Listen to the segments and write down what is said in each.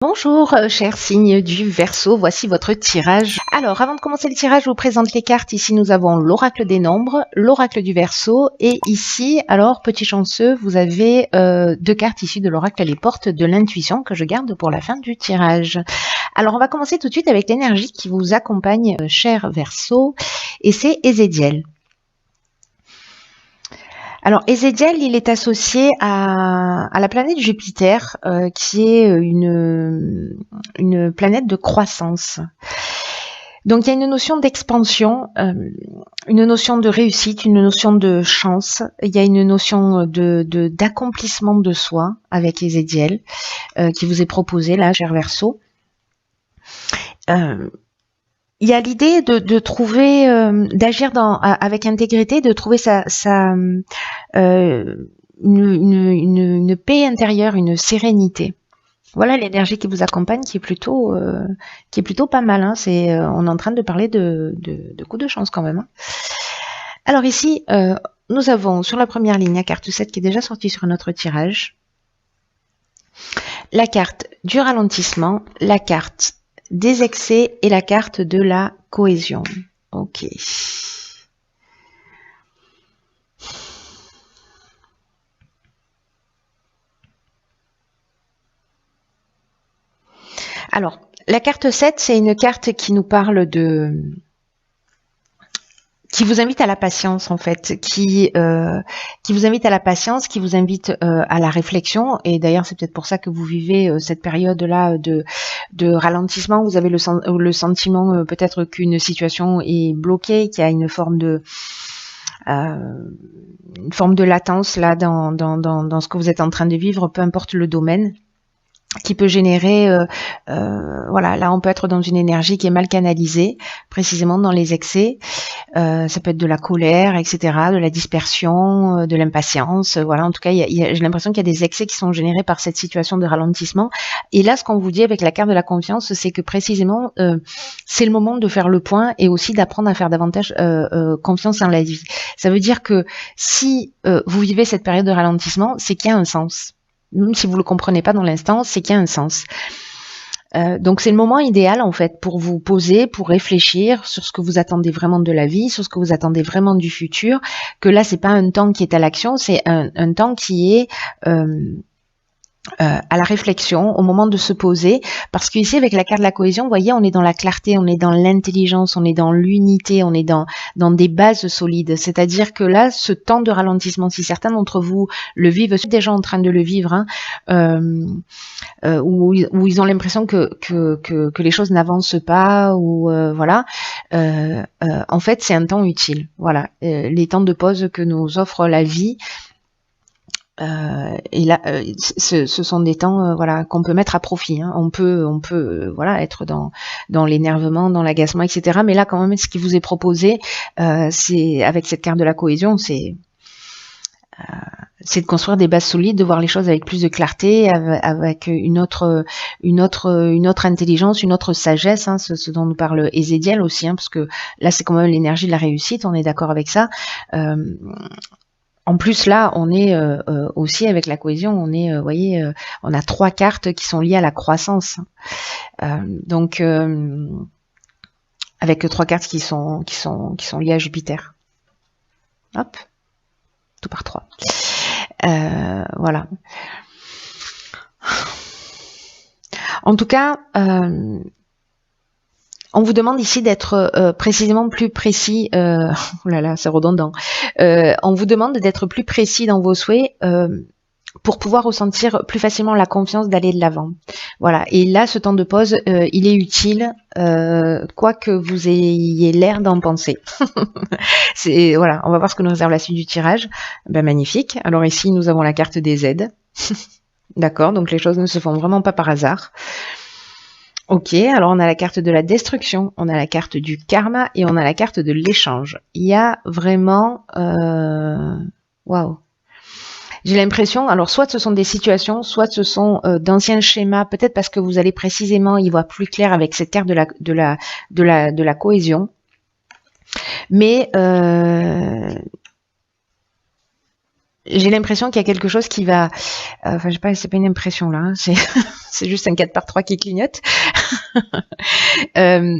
Bonjour, chers signes du Verseau, voici votre tirage. Alors, avant de commencer le tirage, je vous présente les cartes. Ici, nous avons l'oracle des nombres, l'oracle du Verseau, et ici, alors, petit chanceux, vous avez deux cartes issues de l'oracle Les Portes de l'Intuition que je garde pour la fin du tirage. Alors, on va commencer tout de suite avec l'énergie qui vous accompagne, cher Verseau, et c'est Ézéchiel. Alors, Ézéchiel, il est associé à la planète Jupiter, qui est une planète de croissance. Donc, il y a une notion d'expansion, une notion de réussite, une notion de chance. Il y a une notion d'accomplissement de soi avec Ézéchiel, qui vous est proposé là, cher Verseau. Il y a l'idée de trouver, d'agir avec intégrité, de trouver une paix intérieure, une sérénité. Voilà l'énergie qui vous accompagne, qui est plutôt pas mal. Hein. On est en train de parler de coups de chance quand même. Hein. Alors ici, nous avons sur la première ligne la carte 7 qui est déjà sortie sur notre tirage, la carte du ralentissement, la carte des excès et la carte de la cohésion. Ok. Alors, la carte 7, c'est une carte qui nous parle qui vous invite à la patience en fait, qui vous invite à la patience, qui vous invite à la réflexion. Et d'ailleurs, c'est peut-être pour ça que vous vivez cette période-là de ralentissement. Vous avez le sentiment peut-être qu'une situation est bloquée, qu'il y a une forme de latence là dans ce que vous êtes en train de vivre, peu importe le domaine, qui peut générer, voilà, là on peut être dans une énergie qui est mal canalisée, précisément dans les excès. Ça peut être de la colère, etc., de la dispersion, de l'impatience. Voilà, en tout cas, j'ai l'impression qu'il y a des excès qui sont générés par cette situation de ralentissement. Et là, ce qu'on vous dit avec la carte de la confiance, c'est que précisément, c'est le moment de faire le point et aussi d'apprendre à faire davantage confiance en la vie. Ça veut dire que si vous vivez cette période de ralentissement, c'est qu'il y a un sens. Même si vous le comprenez pas dans l'instant, c'est qu'il y a un sens. Donc c'est le moment idéal en fait pour vous poser, pour réfléchir sur ce que vous attendez vraiment de la vie, sur ce que vous attendez vraiment du futur. Que là c'est pas un temps qui est à l'action, c'est un temps qui est à la réflexion, au moment de se poser, parce qu'ici avec la carte de la cohésion, vous voyez, on est dans la clarté, on est dans l'intelligence, on est dans l'unité, on est dans des bases solides. C'est-à-dire que là, ce temps de ralentissement, si certains d'entre vous le vivent, sont déjà en train de le vivre, hein, où ils ont l'impression que les choses n'avancent pas, ou voilà. En fait, c'est un temps utile. Voilà, les temps de pause que nous offre la vie. Et là, ce sont des temps, voilà, qu'on peut mettre à profit. Hein. On peut, voilà, être dans l'énervement, dans l'agacement, etc. Mais là, quand même, ce qui vous est proposé, c'est avec cette carte de la cohésion, c'est de construire des bases solides, de voir les choses avec plus de clarté, avec une autre intelligence, une autre sagesse, hein, ce dont nous parle Ézéchiel aussi, hein, parce que là, c'est quand même l'énergie de la réussite. On est d'accord avec ça. En plus, là, on est aussi avec la cohésion, on est, vous voyez, on a 3 cartes qui sont liées à la croissance. Donc, avec 3 cartes qui sont liées à Jupiter. Hop, tout par 3. Voilà. En tout cas, on vous demande ici d'être précisément plus précis. Oh là là, c'est redondant. On vous demande d'être plus précis dans vos souhaits pour pouvoir ressentir plus facilement la confiance d'aller de l'avant. Voilà. Et là, ce temps de pause, il est utile, quoi que vous ayez l'air d'en penser. Voilà. On va voir ce que nous réserve la suite du tirage. Ben, magnifique. Alors ici, nous avons la carte des aides. D'accord. Donc les choses ne se font vraiment pas par hasard. Ok, alors on a la carte de la destruction, on a la carte du karma et on a la carte de l'échange. Il y a vraiment... Waouh. J'ai l'impression, alors soit ce sont des situations, soit ce sont d'anciens schémas, peut-être parce que vous allez précisément y voir plus clair avec cette carte de la cohésion. Mais j'ai l'impression qu'il y a quelque chose qui va... Enfin, je sais pas, c'est pas une impression là, hein, c'est c'est juste un 4x3 qui clignote. Euh,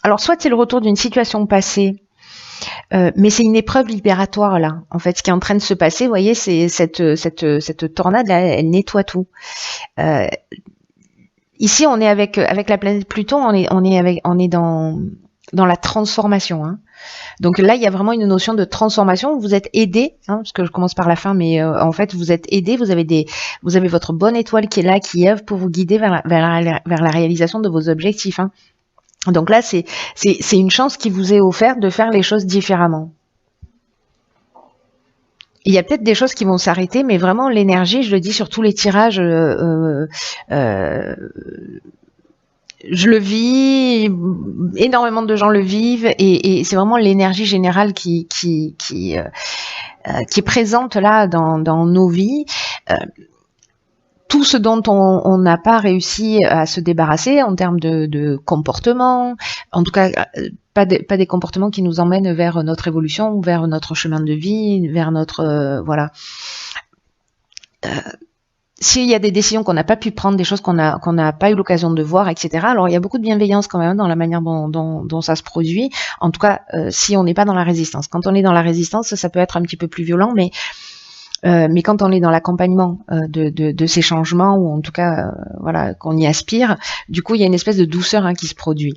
alors, soit c'est le retour d'une situation passée, mais c'est une épreuve libératoire là. En fait, ce qui est en train de se passer, vous voyez, c'est cette tornade là, elle nettoie tout. Euh, Ici, on est avec la planète Pluton, on est dans la transformation. Hein. Donc là, il y a vraiment une notion de transformation. Vous êtes aidé, hein, parce que je commence par la fin, mais en fait, vous êtes aidé. Vous avez votre bonne étoile qui est là, qui œuvre pour vous guider vers la réalisation de vos objectifs. Hein. Donc là, c'est une chance qui vous est offerte de faire les choses différemment. Il y a peut-être des choses qui vont s'arrêter, mais vraiment l'énergie, je le dis sur tous les tirages, je le vis, énormément de gens le vivent, et c'est vraiment l'énergie générale qui est présente là dans nos vies. Tout ce dont on n'a pas réussi à se débarrasser en termes de comportement, en tout cas pas des comportements qui nous emmènent vers notre évolution, vers notre chemin de vie, vers notre voilà. S'il y a des décisions qu'on n'a pas pu prendre, des choses qu'on n'a pas eu l'occasion de voir, etc. Alors il y a beaucoup de bienveillance quand même dans la manière dont ça se produit. En tout cas, si on n'est pas dans la résistance. Quand on est dans la résistance, ça peut être un petit peu plus violent, mais quand on est dans l'accompagnement de ces changements, ou en tout cas voilà, qu'on y aspire, du coup il y a une espèce de douceur qui se produit.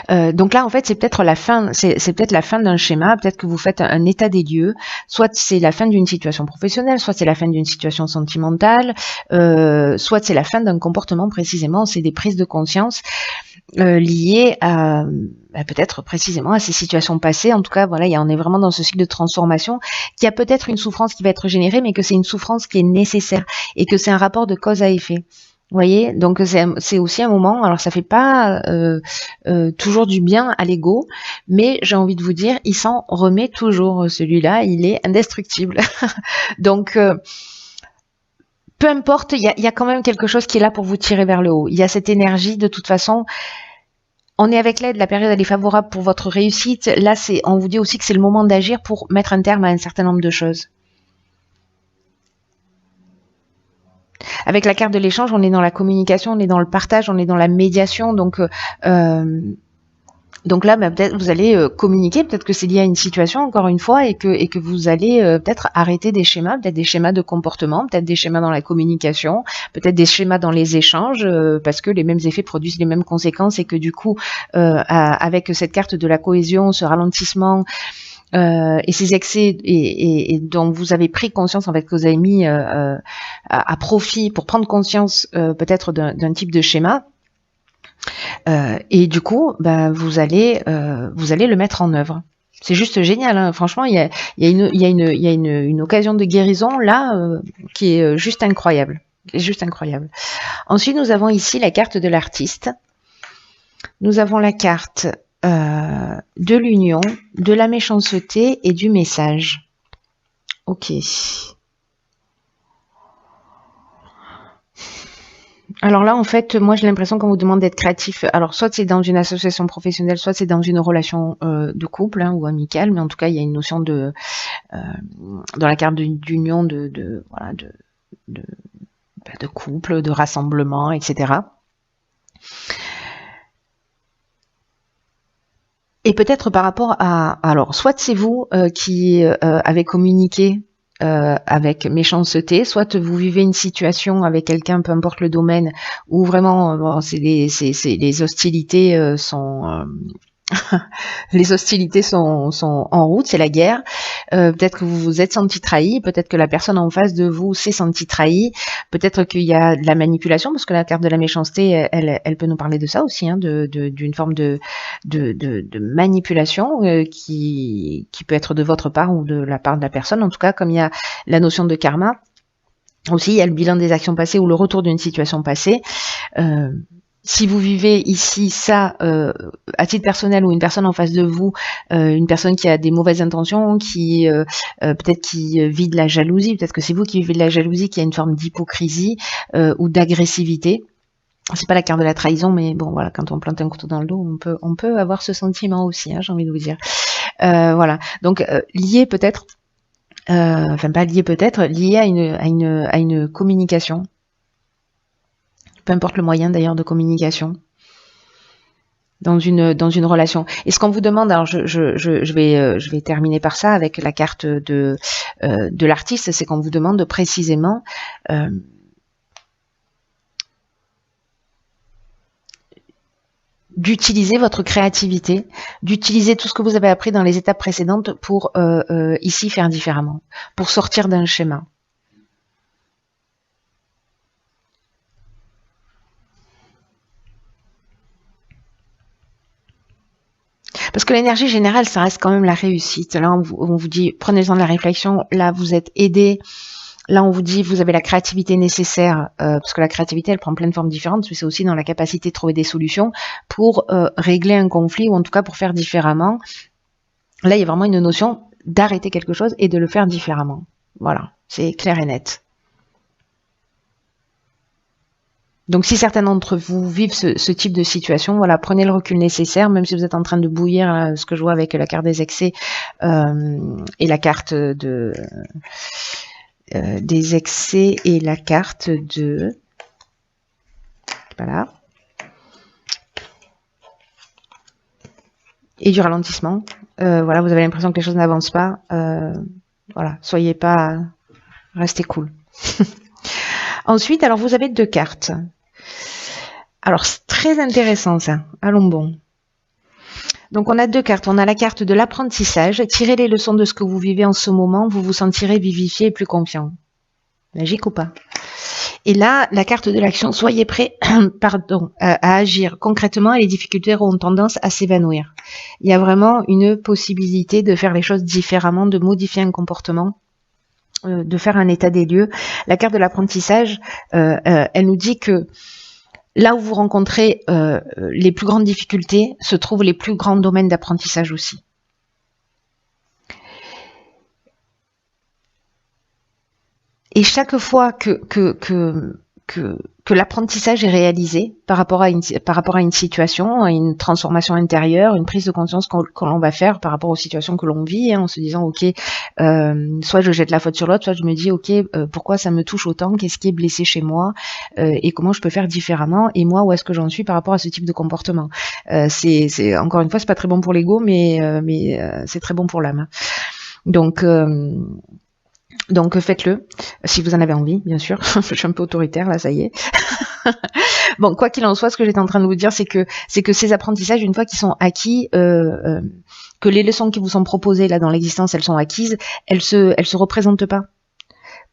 Donc là, en fait, c'est peut-être la fin, c'est peut-être la fin d'un schéma. Peut-être que vous faites un état des lieux. Soit c'est la fin d'une situation professionnelle, soit c'est la fin d'une situation sentimentale, soit c'est la fin d'un comportement précisément. C'est des prises de conscience liées à peut-être précisément à ces situations passées. En tout cas, voilà, on est vraiment dans ce cycle de transformation qui a peut-être une souffrance qui va être générée, mais que c'est une souffrance qui est nécessaire et que c'est un rapport de cause à effet. Vous voyez, donc c'est aussi un moment, alors ça fait pas toujours du bien à l'ego, mais j'ai envie de vous dire, il s'en remet toujours, celui-là, il est indestructible. Donc, peu importe, il y a quand même quelque chose qui est là pour vous tirer vers le haut. Il y a cette énergie, de toute façon, on est avec l'aide, la période elle est favorable pour votre réussite. Là, on vous dit aussi que c'est le moment d'agir pour mettre un terme à un certain nombre de choses. Avec la carte de l'échange, on est dans la communication, on est dans le partage, on est dans la médiation. Donc là, peut-être vous allez communiquer, peut-être que c'est lié à une situation, encore une fois, et que vous allez peut-être arrêter des schémas, peut-être des schémas de comportement, peut-être des schémas dans la communication, peut-être des schémas dans les échanges, parce que les mêmes effets produisent les mêmes conséquences, et que du coup, avec cette carte de la cohésion, ce ralentissement, et ces excès et dont vous avez pris conscience, en fait, que vous avez mis à profit pour prendre conscience peut-être d'un type de schéma, et du coup vous allez le mettre en œuvre. C'est juste génial, hein. Franchement, il y a une occasion de guérison là qui est juste incroyable. Ensuite, nous avons ici la carte de l'artiste. Nous avons la carte de l'union, de la méchanceté et du message. Ok. Alors là, en fait, moi j'ai l'impression qu'on vous demande d'être créatif. Alors soit c'est dans une association professionnelle, soit c'est dans une relation de couple ou amicale, mais en tout cas il y a une notion de dans la carte d'union de couple, de rassemblement, etc. Et peut-être par rapport alors soit c'est vous qui avez communiqué avec méchanceté, soit vous vivez une situation avec quelqu'un, peu importe le domaine, où vraiment les hostilités sont les hostilités sont en route, c'est la guerre. Peut-être que vous vous êtes senti trahi, peut-être que la personne en face de vous s'est sentie trahie, peut-être qu'il y a de la manipulation, parce que la carte de la méchanceté, elle peut nous parler de ça aussi, d'une forme de manipulation qui peut être de votre part ou de la part de la personne. En tout cas, comme il y a la notion de karma, aussi il y a le bilan des actions passées ou le retour d'une situation passée. Si vous vivez ici ça à titre personnel, ou une personne en face de vous, une personne qui a des mauvaises intentions, qui peut-être qui vit de la jalousie, peut-être que c'est vous qui vivez de la jalousie, qui a une forme d'hypocrisie ou d'agressivité. C'est pas la carte de la trahison, mais bon voilà, quand on plante un couteau dans le dos, on peut avoir ce sentiment aussi, j'ai envie de vous dire. Voilà. Donc lié peut-être, enfin pas lié peut-être, lié à une communication. Peu importe le moyen d'ailleurs de communication. Dans une relation. Et ce qu'on vous demande, alors je vais terminer par ça avec la carte de l'artiste, c'est qu'on vous demande précisément d'utiliser votre créativité, d'utiliser tout ce que vous avez appris dans les étapes précédentes pour ici faire différemment, pour sortir d'un schéma. Parce que l'énergie générale, ça reste quand même la réussite. Là, on vous dit, prenez le temps de la réflexion. Là, vous êtes aidé. Là, on vous dit, vous avez la créativité nécessaire, parce que la créativité, elle prend plein de formes différentes, mais c'est aussi dans la capacité de trouver des solutions pour régler un conflit, ou en tout cas pour faire différemment. Là, il y a vraiment une notion d'arrêter quelque chose et de le faire différemment. Voilà, c'est clair et net. Donc, si certains d'entre vous vivent ce type de situation, voilà, prenez le recul nécessaire, même si vous êtes en train de bouillir, là, ce que je vois avec la carte des excès et la carte de des excès et la carte de voilà et du ralentissement. Voilà, vous avez l'impression que les choses n'avancent pas. Voilà, soyez pas, restez cool. Ensuite, alors vous avez deux cartes. Alors, c'est très intéressant ça. Allons bon. Donc, on a deux cartes. On a la carte de l'apprentissage. Tirez les leçons de ce que vous vivez en ce moment. Vous vous sentirez vivifié et plus confiant. Magique ou pas? Et là, la carte de l'action. Soyez prêts à agir concrètement et les difficultés auront tendance à s'évanouir. Il y a vraiment une possibilité de faire les choses différemment, de modifier un comportement, de faire un état des lieux. La carte de l'apprentissage, elle nous dit que là où vous rencontrez les plus grandes difficultés, se trouvent les plus grands domaines d'apprentissage aussi. Et chaque fois que l'apprentissage est réalisé par rapport à une situation, à une transformation intérieure, une prise de conscience que l'on va faire par rapport aux situations que l'on vit, en se disant ok, soit je jette la faute sur l'autre, soit je me dis ok, pourquoi ça me touche autant, qu'est-ce qui est blessé chez moi, et comment je peux faire différemment, et moi où est-ce que j'en suis par rapport à ce type de comportement. C'est encore une fois, c'est pas très bon pour l'ego, mais c'est très bon pour l'âme. Donc faites-le, si vous en avez envie, bien sûr. Je suis un peu autoritaire, là, ça y est. Bon, quoi qu'il en soit, ce que j'étais en train de vous dire, c'est que ces apprentissages, une fois qu'ils sont acquis, que les leçons qui vous sont proposées là dans l'existence, elles sont acquises, elles se représentent pas.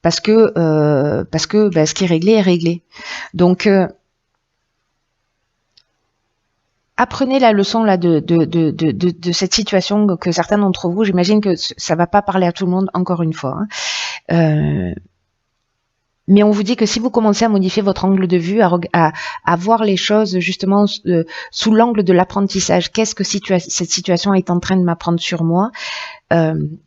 Parce que ce qui est réglé est réglé. Donc apprenez la leçon là de cette situation que certains d'entre vous, j'imagine que ça va pas parler à tout le monde encore une fois. Mais on vous dit que si vous commencez à modifier votre angle de vue, à voir les choses justement sous l'angle de l'apprentissage, qu'est-ce que cette situation est en train de m'apprendre sur moi,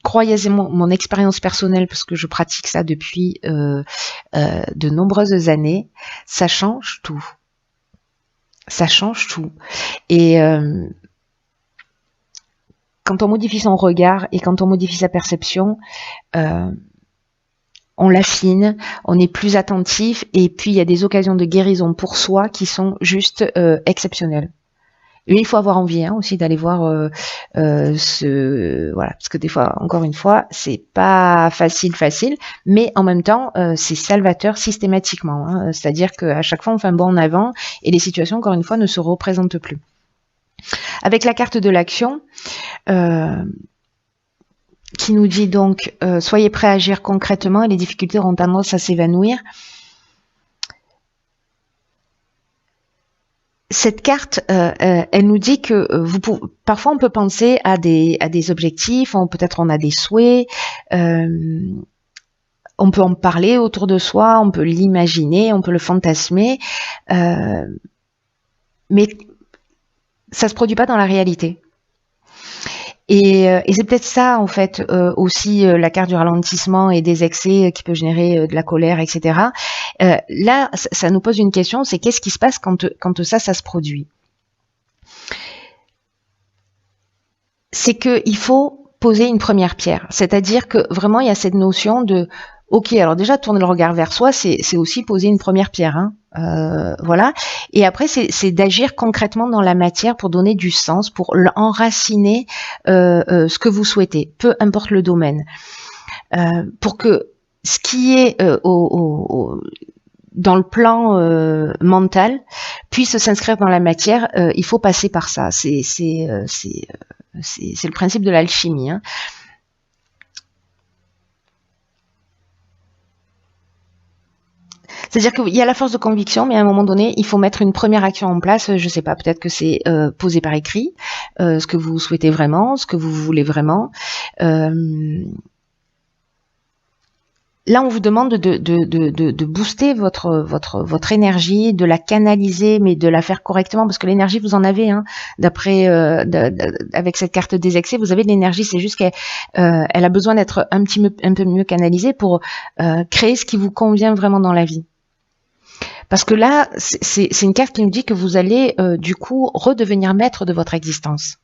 croyez-moi, mon expérience personnelle, parce que je pratique ça depuis de nombreuses années, ça change tout. Ça change tout. Et quand on modifie son regard et quand on modifie sa perception, on l'affine, on est plus attentif, et puis il y a des occasions de guérison pour soi qui sont juste exceptionnelles. Et il faut avoir envie aussi d'aller voir voilà, parce que des fois, encore une fois, c'est pas facile, mais en même temps, c'est salvateur systématiquement. C'est-à-dire qu'à chaque fois, on fait un bond en avant et les situations, encore une fois, ne se représentent plus. Avec la carte de l'action, qui nous dit donc soyez prêts à agir concrètement et les difficultés auront tendance à s'évanouir. Cette carte, elle nous dit que parfois on peut penser à des objectifs, peut-être on a des souhaits, on peut en parler autour de soi, on peut l'imaginer, on peut le fantasmer, mais ça se produit pas dans la réalité. Et c'est peut-être ça, en fait, aussi la carte du ralentissement et des excès qui peut générer de la colère, etc. Là, ça nous pose une question, c'est qu'est-ce qui se passe quand ça se produit? c'est que il faut poser une première pierre. C'est-à-dire que vraiment, il y a cette notion de ok, alors déjà tourner le regard vers soi, c'est aussi poser une première pierre, hein. Voilà. Et après, c'est d'agir concrètement dans la matière pour donner du sens, pour enraciner ce que vous souhaitez, peu importe le domaine, pour que ce qui est dans le plan mental puisse s'inscrire dans la matière. Il faut passer par ça. C'est le principe de l'alchimie, hein. C'est-à-dire qu'il y a la force de conviction, mais à un moment donné, il faut mettre une première action en place. Je sais pas, peut-être que c'est poser par écrit ce que vous souhaitez vraiment, ce que vous voulez vraiment. Là, on vous demande de booster votre énergie, de la canaliser, mais de la faire correctement, parce que l'énergie, vous en avez, hein, d'après, avec cette carte des excès, vous avez de l'énergie, c'est juste qu'elle elle a besoin d'être un peu mieux canalisée pour créer ce qui vous convient vraiment dans la vie. Parce que là, c'est une carte qui nous dit que vous allez, du coup, redevenir maître de votre existence.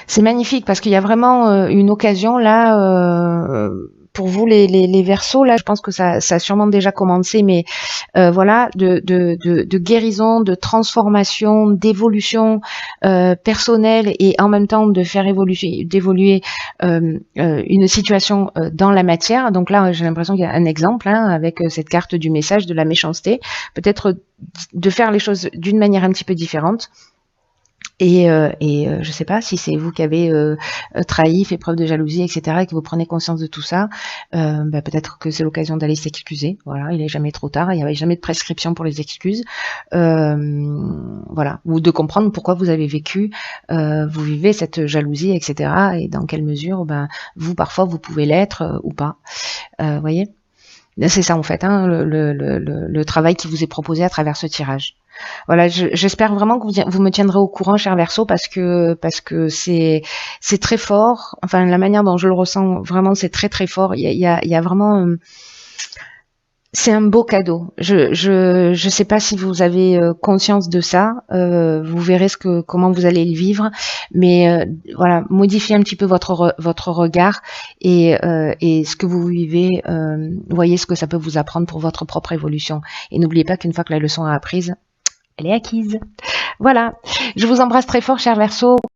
C'est magnifique parce qu'il y a vraiment une occasion là pour vous les Verseaux. Là, je pense que ça a sûrement déjà commencé, mais voilà, de guérison, de transformation, d'évolution personnelle et en même temps de faire d'évoluer une situation dans la matière. Donc là, j'ai l'impression qu'il y a un exemple hein, avec cette carte du message de la méchanceté, peut-être de faire les choses d'une manière un petit peu différente. Et je sais pas si c'est vous qui avez trahi, fait preuve de jalousie, etc., et que vous prenez conscience de tout ça, peut-être que c'est l'occasion d'aller s'excuser. Voilà, il est jamais trop tard, il n'y avait jamais de prescription pour les excuses. Voilà, ou de comprendre pourquoi vous avez vécu, vous vivez cette jalousie, etc., et dans quelle mesure, vous parfois vous pouvez l'être ou pas. Voyez, c'est ça en fait, hein, le travail qui vous est proposé à travers ce tirage. Voilà, j'espère vraiment que vous me tiendrez au courant, cher Verseau, parce que c'est très fort. Enfin, la manière dont je le ressens, vraiment, c'est très très fort. Il y a vraiment, c'est un beau cadeau. Je sais pas si vous avez conscience de ça. Vous verrez comment vous allez le vivre, mais voilà, modifiez un petit peu votre regard et ce que vous vivez. Voyez ce que ça peut vous apprendre pour votre propre évolution. Et n'oubliez pas qu'une fois que la leçon est apprise, elle est acquise. Voilà. Je vous embrasse très fort, cher Verseau.